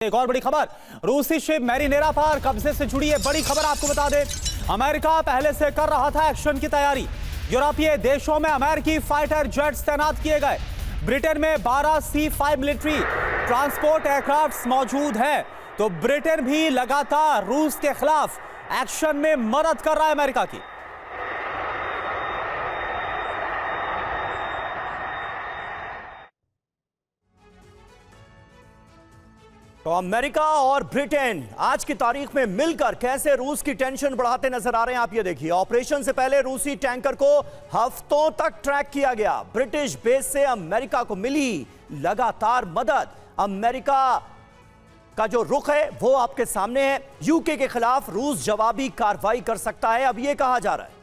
एक और बड़ी खबर, रूसी शिप मैरिनेरा पर कब्जे से जुड़ी है बड़ी खबर। आपको बता दें, अमेरिका पहले से कर रहा था एक्शन की तैयारी। यूरोपीय देशों में अमेरिकी फाइटर जेट्स तैनात किए गए। ब्रिटेन में 12 C-5 मिलिट्री ट्रांसपोर्ट एयरक्राफ्ट मौजूद है। तो ब्रिटेन भी लगातार रूस के खिलाफ एक्शन में मदद कर रहा है अमेरिका की। तो अमेरिका और ब्रिटेन आज की तारीख में मिलकर कैसे रूस की टेंशन बढ़ाते नजर आ रहे हैं। आप ये देखिए, ऑपरेशन से पहले रूसी टैंकर को हफ्तों तक ट्रैक किया गया। ब्रिटिश बेस से अमेरिका को मिली लगातार मदद। अमेरिका का जो रुख है वो आपके सामने है। यूके के खिलाफ रूस जवाबी कार्रवाई कर सकता है, अब ये कहा जा रहा है।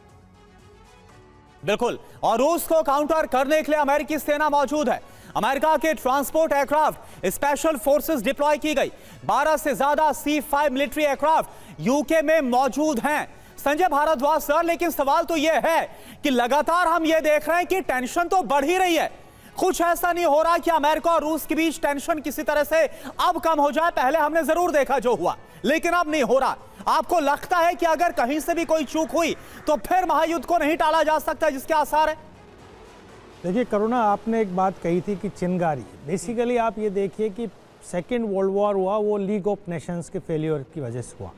बिल्कुल, और रूस को काउंटर करने के लिए अमेरिकी सेना मौजूद है। अमेरिका के transport aircraft special forces deploy की गई। 12 से ज्यादा C-5 मिलिट्री एयरक्राफ्ट यूके में मौजूद हैं। संजय भारद्वाज सर, लेकिन सवाल तो यह है कि लगातार हम यह देख रहे हैं कि टेंशन तो बढ़ ही रही है। कुछ ऐसा नहीं हो रहा कि अमेरिका और रूस के बीच टेंशन किसी तरह से अब कम हो जाए। पहले हमने जरूर देखा जो हुआ, लेकिन अब नहीं हो रहा। आपको लगता है कि अगर कहीं से भी कोई चूक हुई तो फिर महायुद्ध को नहीं टाला जा सकता, जिसके आसार है? देखिए करुणा, आपने एक बात कही थी कि चिंगारी, बेसिकली आप ये देखिए कि सेकेंड वर्ल्ड वॉर हुआ वो लीग ऑफ नेशंस के फेलियर की वजह से हुआ।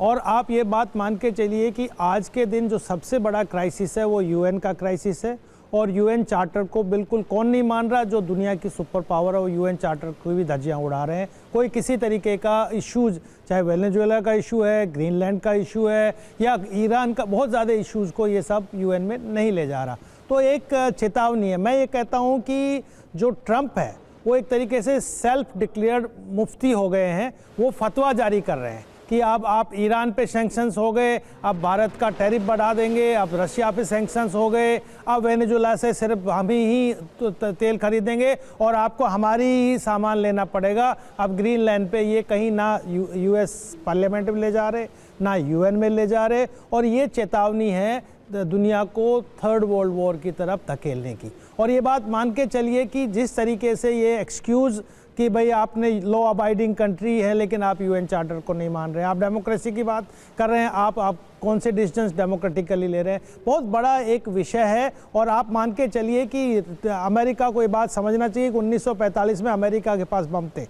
और आप ये बात मान के चलिए कि आज के दिन जो सबसे बड़ा क्राइसिस है वो यूएन का क्राइसिस है। और यूएन चार्टर को बिल्कुल कौन नहीं मान रहा? जो दुनिया की सुपर पावर है वो यूएन चार्टर को भी धज्जियां उड़ा रहे हैं। कोई किसी तरीके का इश्यूज, चाहे वेनेजुएला का इशू है, ग्रीनलैंड का इशू है या ईरान का, बहुत ज़्यादा इश्यूज़ को ये सब यूएन में नहीं ले जा रहा। तो एक चेतावनी है। मैं ये कहता हूँ कि जो ट्रंप है वो एक तरीके से सेल्फ डिक्लेयर्ड मुफ्ती हो गए हैं। वो फतवा जारी कर रहे हैं कि अब आप ईरान पे सैंक्शंस हो गए, अब भारत का टैरिफ बढ़ा देंगे, अब रशिया पे सैंक्शंस हो गए, अब वेनेजुएला से सिर्फ हम ही तेल खरीदेंगे और आपको हमारी ही सामान लेना पड़ेगा। अब ग्रीनलैंड पे ये कहीं ना यूएस पार्लियामेंट में ले जा रहे, ना यूएन में ले जा रहे। और ये चेतावनी है दुनिया को थर्ड वर्ल्ड वॉर की तरफ धकेलने की। और ये बात मान के चलिए कि जिस तरीके से ये एक्सक्यूज़ कि भाई आपने लॉ अबाइडिंग कंट्री है लेकिन आप यूएन चार्टर को नहीं मान रहे हैं, आप डेमोक्रेसी की बात कर रहे हैं, आप कौन से डिसीजंस डेमोक्रेटिकली ले रहे हैं, बहुत बड़ा एक विषय है। और आप मान के चलिए कि अमेरिका को ये बात समझना चाहिए कि 1945 में अमेरिका के पास बम थे,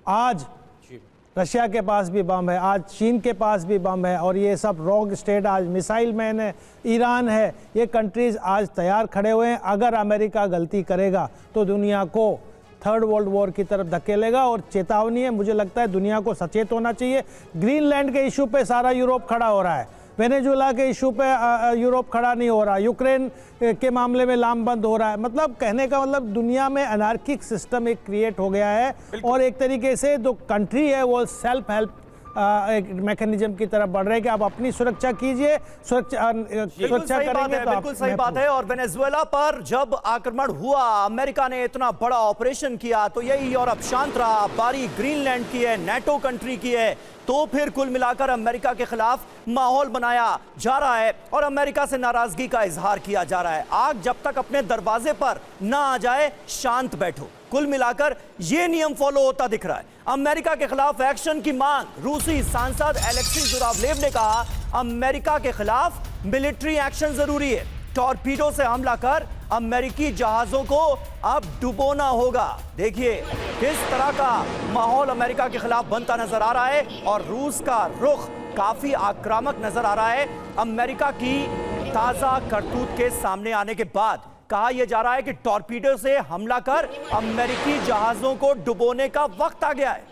आज रशिया के पास भी बम है, आज चीन के पास भी बम है। और ये सब रॉग स्टेट आज मिसाइल मैन है, ईरान है, ये कंट्रीज़ आज तैयार खड़े हुए हैं। अगर अमेरिका गलती करेगा तो दुनिया को थर्ड वर्ल्ड वॉर की तरफ धकेलेगा। और चेतावनी है, मुझे लगता है दुनिया को सचेत होना चाहिए। ग्रीनलैंड के इशू पे सारा यूरोप खड़ा हो रहा है, वेनेजुएला के इशू पे यूरोप खड़ा नहीं हो रहा, यूक्रेन के मामले में लामबंद हो रहा है। मतलब कहने का मतलब दुनिया में अनार्किक सिस्टम एक क्रिएट हो गया है। और एक तरीके से जो कंट्री है वो सेल्फ हेल्प एक मैकेनिज्म की तरफ बढ़ रहे हैं कि आप अपनी सुरक्षा कीजिए, सुरक्षा करेंगे तो बिल्कुल सही बात है। और वेनेजुएला पर जब आक्रमण हुआ, अमेरिका ने इतना बड़ा ऑपरेशन किया तो यही यूरोप शांत रहा। बारी ग्रीनलैंड की है, नेटो कंट्री की है, तो फिर कुल मिलाकर अमेरिका के खिलाफ माहौल बनाया जा रहा है और अमेरिका से नाराजगी का इजहार किया जा रहा है। आग जब तक अपने दरवाजे पर ना आ जाए, शांत बैठो। कुल मिलाकर यह नियम फॉलो होता दिख रहा है। अमेरिका के खिलाफ एक्शन की मांग। रूसी सांसद एलेक्सी जुरावलेव ने कहा, अमेरिका के खिलाफ मिलिट्री एक्शन जरूरी है। टॉर्पीडो से हमला कर अमेरिकी जहाजों को अब डुबोना होगा। देखिए किस तरह का माहौल अमेरिका के खिलाफ बनता नजर आ रहा है और रूस का रुख काफी आक्रामक नजर आ रहा है। अमेरिका की ताजा करतूत के सामने आने के बाद कहा यह जा रहा है कि टॉर्पीडो से हमला कर अमेरिकी जहाजों को डुबोने का वक्त आ गया है।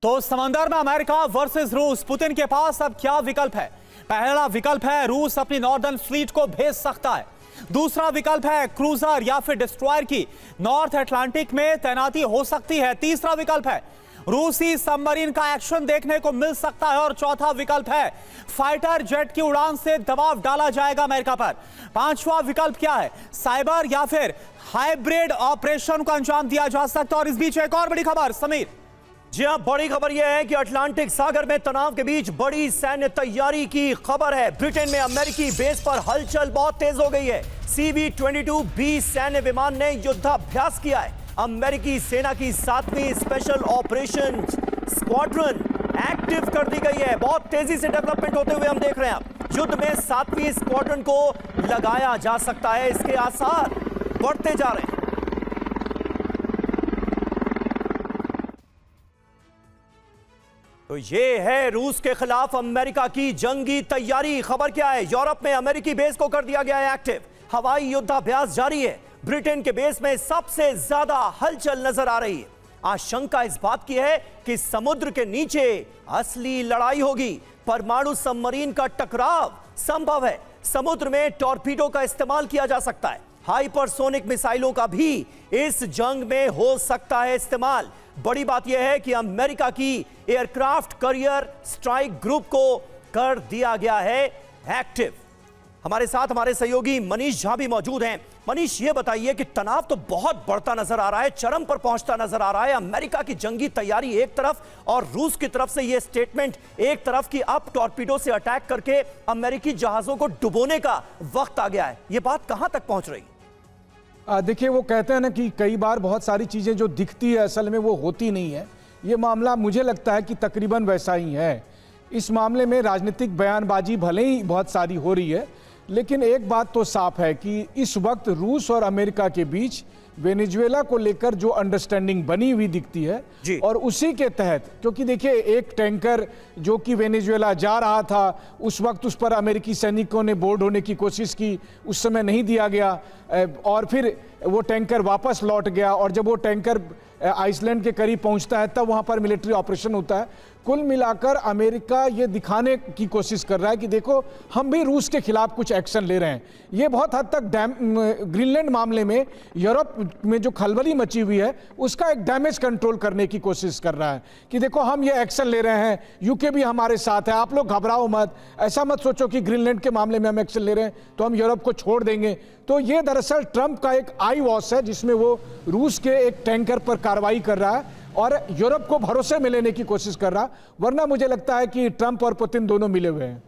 तो समंदर में अमेरिका वर्सेस रूस, पुतिन के पास अब क्या विकल्प है? पहला विकल्प है रूस अपनी नॉर्दर्न फ्लीट को भेज सकता है। दूसरा विकल्प है क्रूजर या फिर डिस्ट्रॉयर की नॉर्थ अटलांटिक में तैनाती हो सकती है। तीसरा विकल्प है रूसी सबमरीन का एक्शन देखने को मिल सकता है। और चौथा विकल्प है फाइटर जेट की उड़ान से दबाव डाला जाएगा अमेरिका पर। पांचवा विकल्प क्या है? साइबर या फिर हाइब्रिड ऑपरेशन को अंजाम दिया जा सकता है। और इस बीच एक और बड़ी खबर, समीर। जी हां, बड़ी खबर यह है कि अटलांटिक सागर में तनाव के बीच बड़ी सैन्य तैयारी की खबर है। ब्रिटेन में अमेरिकी बेस पर हलचल बहुत तेज हो गई है। CV-22B सैन्य विमान ने युद्धाभ्यास किया है। अमेरिकी सेना की 7वीं स्पेशल ऑपरेशन स्क्वाड्रन एक्टिव कर दी गई है। बहुत तेजी से डेवलपमेंट होते हुए हम देख रहे हैं। अब युद्ध में 7वीं स्क्वाड्रन को लगाया जा सकता है, इसके आसार बढ़ते जा रहे हैं। तो ये है रूस के खिलाफ अमेरिका की जंगी तैयारी। खबर क्या है? यूरोप में अमेरिकी बेस को कर दिया गया है एक्टिव। हवाई युद्धाभ्यास जारी है। ब्रिटेन के बेस में सबसे ज्यादा हलचल नजर आ रही है। आशंका इस बात की है कि समुद्र के नीचे असली लड़ाई होगी। परमाणु सबमरीन का टकराव संभव है। समुद्र में टॉर्पीडो का इस्तेमाल किया जा सकता है। हाइपरसोनिक मिसाइलों का भी इस जंग में हो सकता है इस्तेमाल। बड़ी बात यह है कि अमेरिका की एयरक्राफ्ट करियर स्ट्राइक ग्रुप को कर दिया गया है एक्टिव। हमारे साथ हमारे सहयोगी मनीष झा भी मौजूद हैं। मनीष, ये बताइए कि तनाव तो बहुत बढ़ता नजर आ रहा है, चरम पर पहुंचता नजर आ रहा है। अमेरिका की जंगी तैयारी एक तरफ और रूस की तरफ से यह स्टेटमेंट एक तरफ कि अब टॉर्पीडो से अटैक करके अमेरिकी जहाजों को डुबोने का वक्त आ गया है। यह बात कहां तक पहुंच रही? देखिए, वो कहते हैं ना कि कई बार बहुत सारी चीज़ें जो दिखती है असल में वो होती नहीं है। ये मामला मुझे लगता है कि तकरीबन वैसा ही है। इस मामले में राजनीतिक बयानबाजी भले ही बहुत सारी हो रही है, लेकिन एक बात तो साफ है कि इस वक्त रूस और अमेरिका के बीच वेनेजुएला को लेकर जो अंडरस्टैंडिंग बनी हुई दिखती है जी। और उसी के तहत, क्योंकि देखिए एक टैंकर जो कि वेनेजुएला जा रहा था उस वक्त उस पर अमेरिकी सैनिकों ने बोर्ड होने की कोशिश की, उस समय नहीं दिया गया और फिर वो टैंकर वापस लौट गया और जब वो टैंकर आइसलैंड के करीब पहुंचता है तब वहां पर मिलिट्री ऑपरेशन होता है। कुल मिलाकर अमेरिका ये दिखाने की कोशिश कर रहा है कि देखो हम भी रूस के खिलाफ कुछ एक्शन ले रहे हैं। ये बहुत हद तक ग्रीनलैंड मामले में यूरोप में जो खलबली मची हुई है उसका एक डैमेज कंट्रोल करने की कोशिश कर रहा है कि देखो हम ये एक्शन ले रहे हैं, यूके भी हमारे साथ है, आप लोग घबराओ मत, ऐसा मत सोचो कि ग्रीनलैंड के मामले में हम एक्शन ले रहे हैं तो हम यूरोप को छोड़ देंगे। तो ये दरअसल ट्रंप का एक आई वॉश है जिसमें वो रूस के एक टैंकर पर कार्रवाई कर रहा है और यूरोप को भरोसे में लेने की कोशिश कर रहा, वरना मुझे लगता है कि ट्रंप और पुतिन दोनों मिले हुए हैं।